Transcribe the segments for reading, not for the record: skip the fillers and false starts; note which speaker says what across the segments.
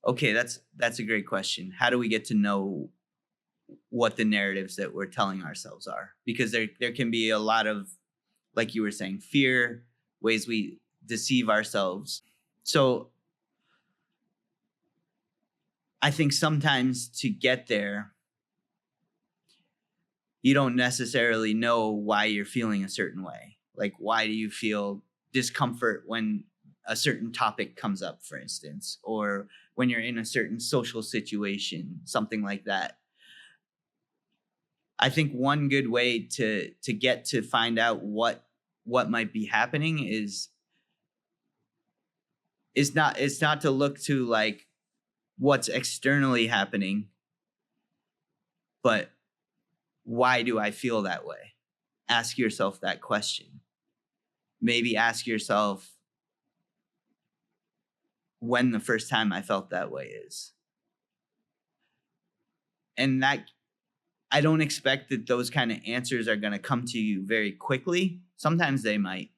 Speaker 1: Okay, that's a great question. How do we get to know what the narratives that we're telling ourselves are? Because there can be a lot of, like you were saying, fear, ways we deceive ourselves. So I think sometimes to get there, you don't necessarily know why you're feeling a certain way. Like, why do you feel discomfort when a certain topic comes up, for instance, or when you're in a certain social situation, something like that. I think one good way to get to find out what might be happening is not to look to like what's externally happening, but why do I feel that way? Ask yourself that question. Maybe ask yourself when the first time I felt that way is. And that I don't expect that those kind of answers are going to come to you very quickly. Sometimes they might.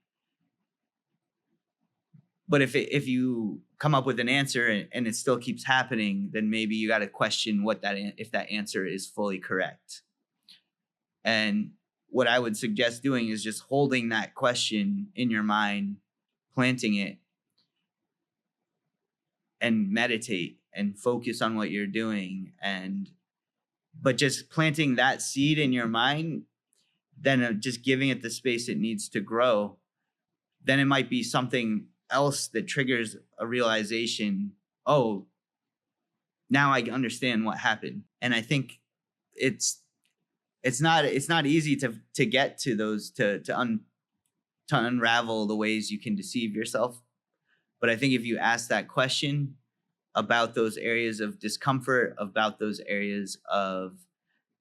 Speaker 1: But if you come up with an answer and it still keeps happening, then maybe you got to question if that answer is fully correct. And what I would suggest doing is just holding that question in your mind, planting it, and meditate and focus on what you're doing. But just planting that seed in your mind, then just giving it the space it needs to grow. Then it might be something else that triggers a realization. Oh, now I understand what happened. And I think it's not easy to get to those to unravel the ways you can deceive yourself. But I think if you ask that question about those areas of discomfort, about those areas of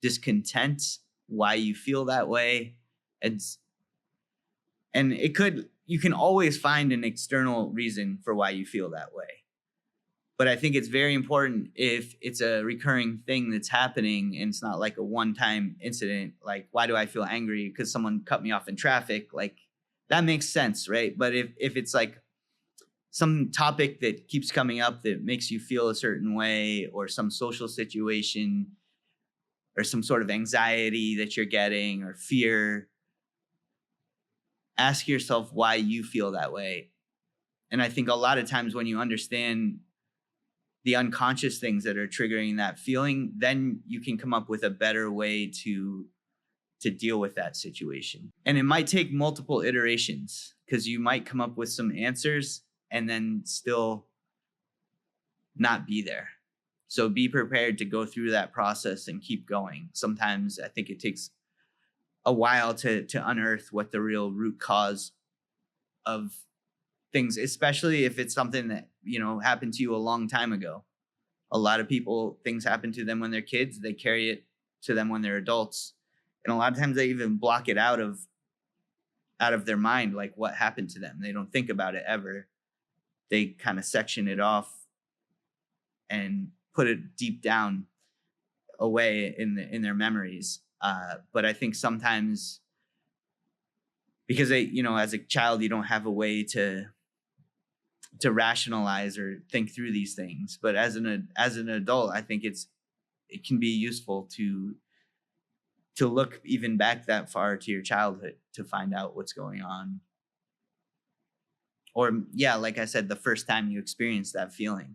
Speaker 1: discontent, why you feel that way, and you can always find an external reason for why you feel that way. But I think it's very important if it's a recurring thing that's happening and it's not like a one-time incident. Like, why do I feel angry? Because someone cut me off in traffic. Like, that makes sense, right? But if it's like some topic that keeps coming up that makes you feel a certain way, or some social situation, or some sort of anxiety that you're getting, or fear, ask yourself why you feel that way. And I think a lot of times when you understand the unconscious things that are triggering that feeling, then you can come up with a better way to deal with that situation. And it might take multiple iterations, because you might come up with some answers and then still not be there. So be prepared to go through that process and keep going. Sometimes I think it takes a while to unearth what the real root cause of things, especially if it's something that, happened to you a long time ago. A lot of people, things happen to them when they're kids, they carry it to them when they're adults. And a lot of times they even block it out of their mind, like what happened to them. They don't think about it ever. They kind of section it off and put it deep down away in their memories. But I think sometimes, because as a child, you don't have a way to rationalize or think through these things. But as an adult, I think it can be useful to look even back that far to your childhood to find out what's going on. Or, yeah, like I said, the first time you experienced that feeling.